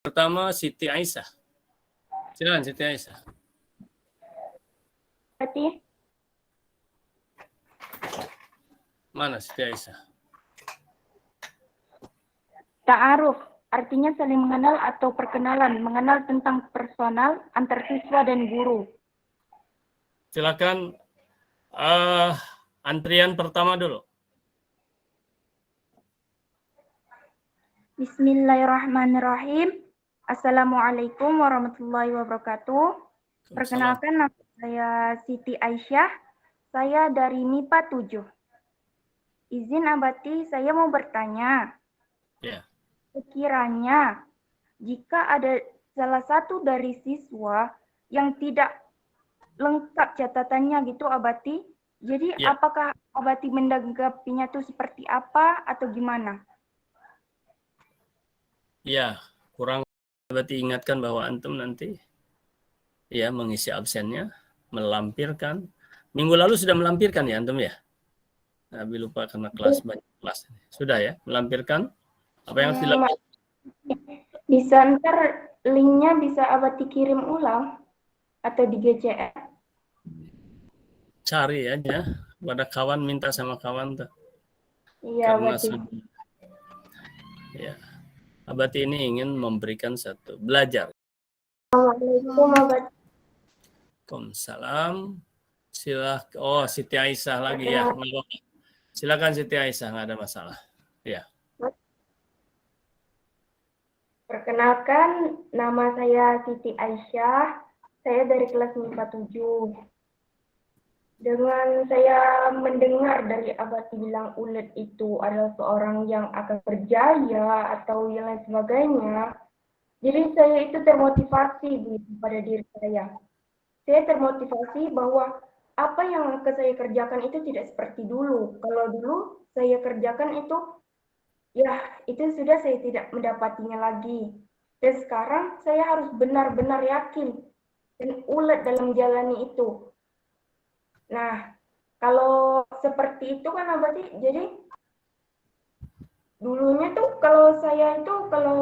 Pertama Siti Aisyah. Silakan Siti Aisyah. Berarti Mana Siti Aisyah? ta'aruf artinya saling mengenal atau perkenalan, mengenal tentang personal antar siswa dan guru. Silakan antrian pertama dulu. Bismillahirrahmanirrahim. Assalamualaikum warahmatullahi wabarakatuh. Perkenalkan, nama saya Siti Aisyah. Saya dari MIPA 7. Izin Abati, saya mau bertanya. Ya. Sekiranya jika ada salah satu dari siswa yang tidak lengkap catatannya gitu Abati, jadi Ya. apakah Abati menanggapinya itu seperti apa atau gimana? Ya, kurang berarti ingatkan bahwa antum nanti ya mengisi absennya, melampirkan. Minggu lalu sudah melampirkan ya antum ya? Tapi lupa karena kelas banyak kelas. Sudah ya, melampirkan apa yang harus dilakukan? Bisa ntar linknya bisa Abati kirim ulang atau di GCS. Cari aja pada kawan, minta sama kawan tuh. Iya, Karena Abati. sudah ya. Abati ini ingin memberikan satu belajar. Assalamualaikum Abati. Waalaikumsalam. Siti Aisyah lagi ya. Silakan Siti Aisyah, nggak ada masalah. Ya. Perkenalkan, nama saya Siti Aisyah. Saya dari kelas MIPA 7. Dengan saya mendengar dari Abati bilang Ulet itu adalah seorang yang akan berjaya atau yang lain sebagainya, jadi saya itu termotivasi pada diri saya. Saya termotivasi bahwa apa yang akan saya kerjakan itu tidak seperti dulu. Kalau dulu saya kerjakan itu, ya itu sudah saya tidak mendapatinya lagi. Dan sekarang saya harus benar-benar yakin dan ulet dalam menjalani itu. Nah, kalau seperti itu kan berarti jadi dulunya tuh kalau saya itu kalau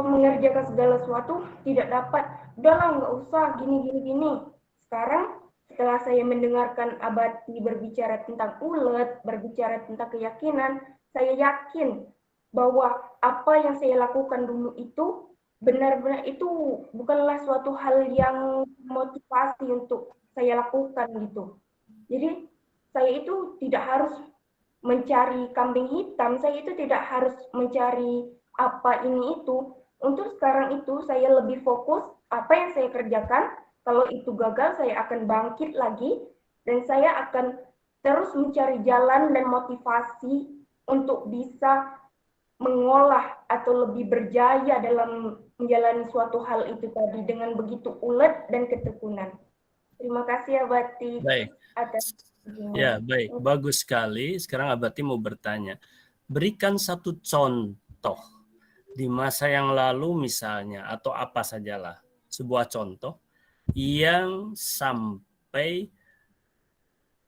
mengerjakan segala sesuatu tidak dapat, udahlah nggak usah gini. Sekarang setelah saya mendengarkan Abati berbicara tentang ulet, berbicara tentang keyakinan, saya yakin bahwa apa yang saya lakukan dulu itu benar-benar itu bukanlah suatu hal yang motivasi untuk saya lakukan gitu. Jadi saya itu tidak harus mencari kambing hitam, saya itu tidak harus mencari apa ini itu. Untuk sekarang itu saya lebih fokus apa yang saya kerjakan. Kalau itu gagal, saya akan bangkit lagi dan saya akan terus mencari jalan dan motivasi untuk bisa mengolah atau lebih berjaya dalam menjalani suatu hal itu tadi dengan begitu ulet dan ketekunan. Terima kasih Abati Baik. atas Ya, baik. Bagus sekali. Sekarang Abati mau bertanya. Berikan satu contoh di masa yang lalu misalnya, atau apa sajalah, sebuah contoh yang sampai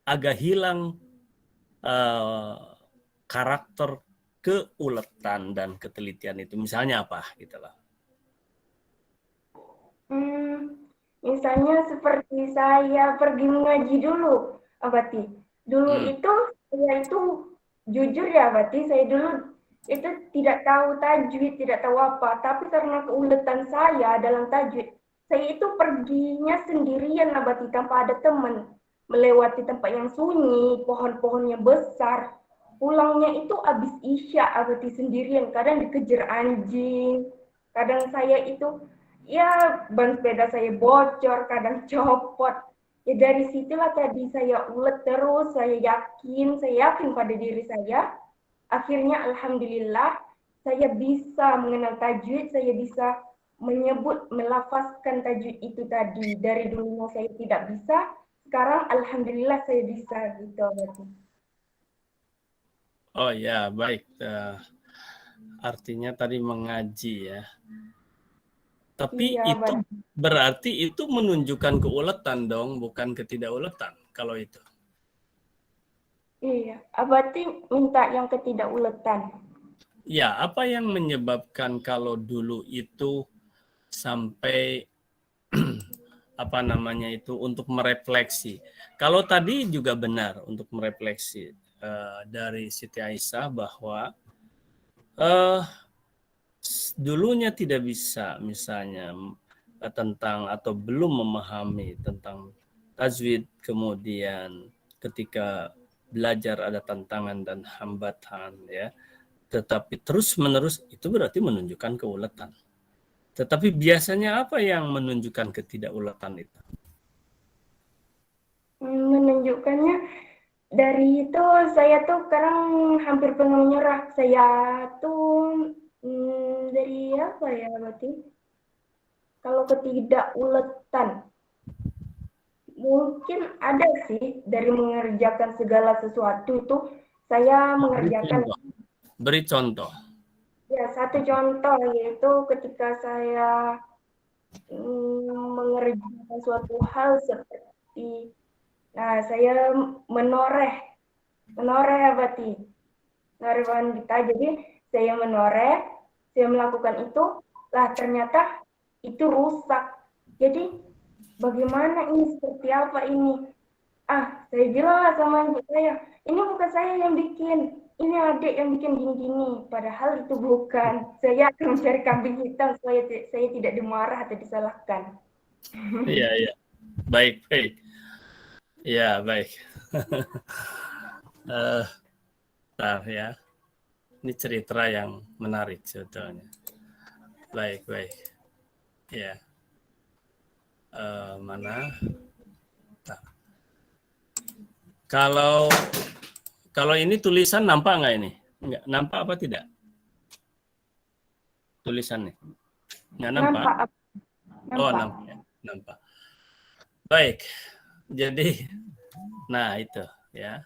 agak hilang karakter keuletan dan ketelitian itu. Misalnya apa gitu lah. Misalnya seperti saya pergi mengaji dulu, Abati. Dulu itu saya itu jujur ya, Abati, saya dulu itu tidak tahu tajwid, tidak tahu apa, tapi karena keuletan saya dalam tajwid, saya itu perginya sendirian, Abati, tanpa ada teman, melewati tempat yang sunyi, pohon-pohonnya besar. Pulangnya itu habis isya, Abati, sendirian, kadang dikejar anjing, kadang saya itu ya ban sepeda saya bocor, kadang copot. Ya dari situlah tadi saya ulet terus, saya yakin pada diri saya. Akhirnya alhamdulillah saya bisa mengenal tajwid, saya bisa menyebut, melafazkan tajwid itu tadi. Dari dulunya saya tidak bisa, sekarang alhamdulillah saya bisa gitu. Oh ya, baik. Artinya tadi mengaji ya. Tapi Iya, itu berarti itu menunjukkan keuletan dong, bukan ketidakuletan kalau itu. Iya, Abati minta yang ketidakuletan. Ya, apa yang menyebabkan kalau dulu itu sampai apa namanya itu untuk merefleksi. Kalau tadi juga benar untuk merefleksi dari Siti Aisyah bahwa dulunya tidak bisa misalnya tentang atau belum memahami tentang tajwid, kemudian ketika belajar ada tantangan dan hambatan ya, tetapi terus-menerus itu berarti menunjukkan keuletan. Tetapi biasanya apa yang menunjukkan ketidakulatan itu? Menunjukkannya dari itu saya tuh sekarang hampir pernah menyerah. Saya tuh dari apa ya berarti? Kalau ketidakuletan, mungkin ada sih dari mengerjakan segala sesuatu itu saya mengerjakan. Beri contoh. Ya, satu contoh yaitu ketika saya mengerjakan suatu hal seperti, nah saya menoreh berarti menoreh wanita. Jadi saya menoreh, saya melakukan itu, lah ternyata itu rusak. Jadi bagaimana ini, seperti apa ini? Saya bilang lah sama ibu saya, ini bukan saya yang bikin, ini adik yang bikin gini-gini. Padahal itu bukan. Saya akan mencari kambing hitam supaya saya tidak dimarah atau disalahkan. Iya, iya. Baik, baik. Iya, baik. Bentar ya. Ini cerita yang menarik sebetulnya. Baik, baik. Ya. Mana? Bentar. Kalau ini tulisan nampak nggak ini? Nggak nampak apa tidak? Tulisannya nggak nampak? Nampak. Oh, nampak. Nampak. Baik. Jadi, nah itu ya.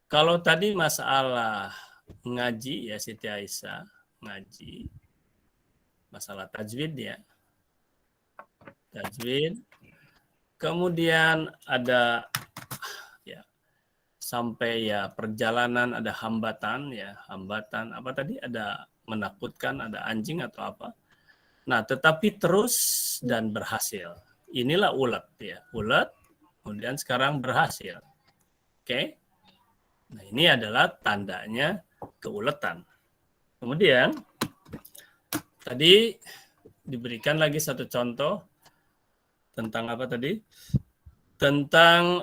Kalau tadi masalah ngaji ya Siti Aisyah, ngaji masalah tajwid ya. Tajwid. Kemudian ada ya sampai ya perjalanan ada hambatan ya, hambatan apa tadi, ada menakutkan, ada anjing atau apa. Nah, tetapi terus dan berhasil. Inilah ulet ya, ulet kemudian sekarang berhasil. Oke. Nah, ini adalah tandanya keuletan. Kemudian tadi diberikan lagi satu contoh tentang apa tadi? Tentang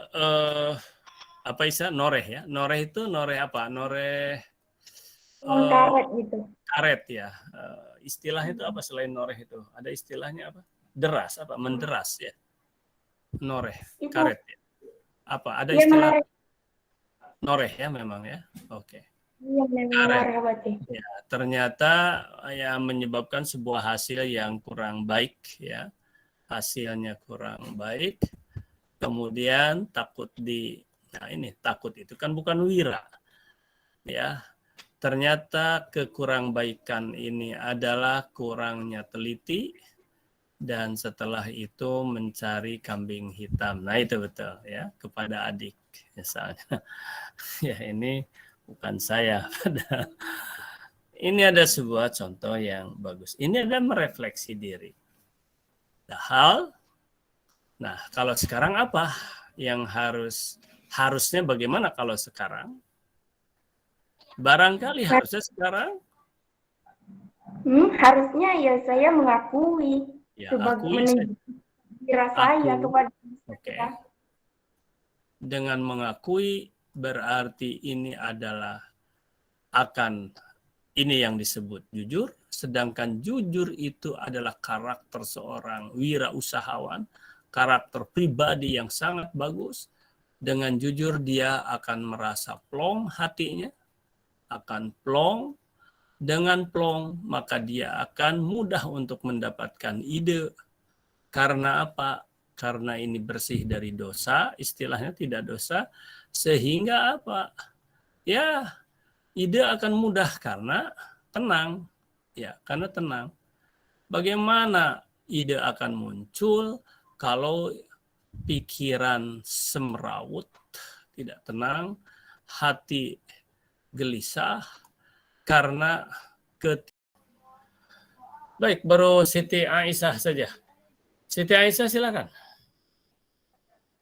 apa istilah noreh ya? Noreh itu noreh apa? Noreh karet gitu. Karet ya. Istilah itu apa selain noreh itu? Ada istilahnya apa? Deras apa? Menderas ya. Noreh, Itu karet ya. Apa? Ada ya istilah menarik. noreh ya memang ya. Oke. Iya, memang Karet. marah berarti. Ya, ternyata yang menyebabkan sebuah hasil yang kurang baik ya. Hasilnya kurang baik. Kemudian takut nah ini takut itu kan bukan wira. Ya. Ternyata kekurang-baikan ini adalah kurangnya teliti dan setelah itu mencari kambing hitam. Nah, itu betul ya, kepada adik misalnya. Ya, ini bukan saya. Ini ada sebuah contoh yang bagus. Ini ada merefleksi diri. Nah, kalau sekarang apa yang harusnya bagaimana kalau sekarang? Barangkali harusnya sekarang Harusnya ya saya mengakui ya sebagai akui saja. diri saya kepada Oke. Dengan mengakui berarti ini adalah ini yang disebut jujur, sedangkan jujur itu adalah karakter seorang wirausahawan, karakter pribadi yang sangat bagus. Dengan jujur dia akan merasa plong hatinya, akan plong. Dengan plong maka dia akan mudah untuk mendapatkan ide. Karena apa? Karena ini bersih dari dosa, istilahnya tidak dosa, sehingga apa? Ya, ide akan mudah karena tenang. Ya, karena tenang. Bagaimana ide akan muncul kalau pikiran semrawut, tidak tenang, hati gelisah karena Baik, baru Siti Aisyah saja. Siti Aisyah silakan.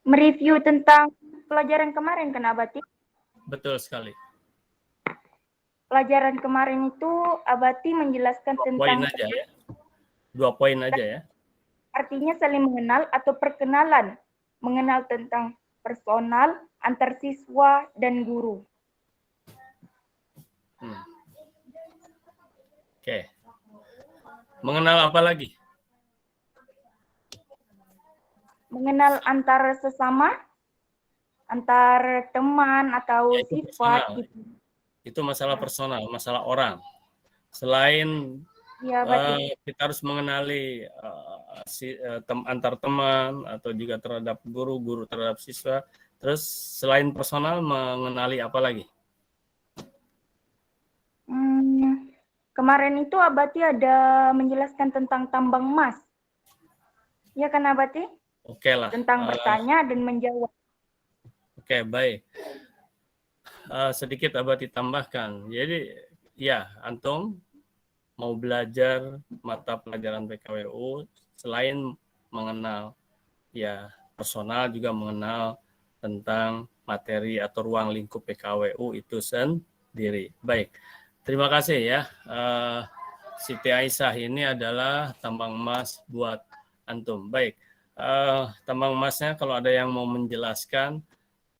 Mereview tentang pelajaran kemarin kan Abati? Betul sekali. Pelajaran kemarin itu Abati menjelaskan 2 poin tentang aja ya. 2 poin aja ya. artinya saling mengenal atau perkenalan, mengenal tentang personal, antar siswa, dan guru. Oke. Mengenal apa lagi? Mengenal antar sesama, antar teman atau Ya, itu sifat. personal. Itu masalah personal, masalah orang. Selain Ya, kita harus mengenali antar teman atau juga terhadap guru terhadap siswa. Terus selain personal mengenali apa lagi? Kemarin itu Abati ada menjelaskan tentang tambang emas. Ya kan Abati? Oke lah. Tentang bertanya dan menjawab. Oke, baik. Sedikit Abati tambahkan. Jadi ya, antum mau belajar mata pelajaran PKWU selain mengenal ya personal juga mengenal tentang materi atau ruang lingkup PKWU itu sendiri. Baik. Terima kasih ya. Siti Aisyah ini adalah tambang emas buat antum. Baik. Tambang emasnya kalau ada yang mau menjelaskan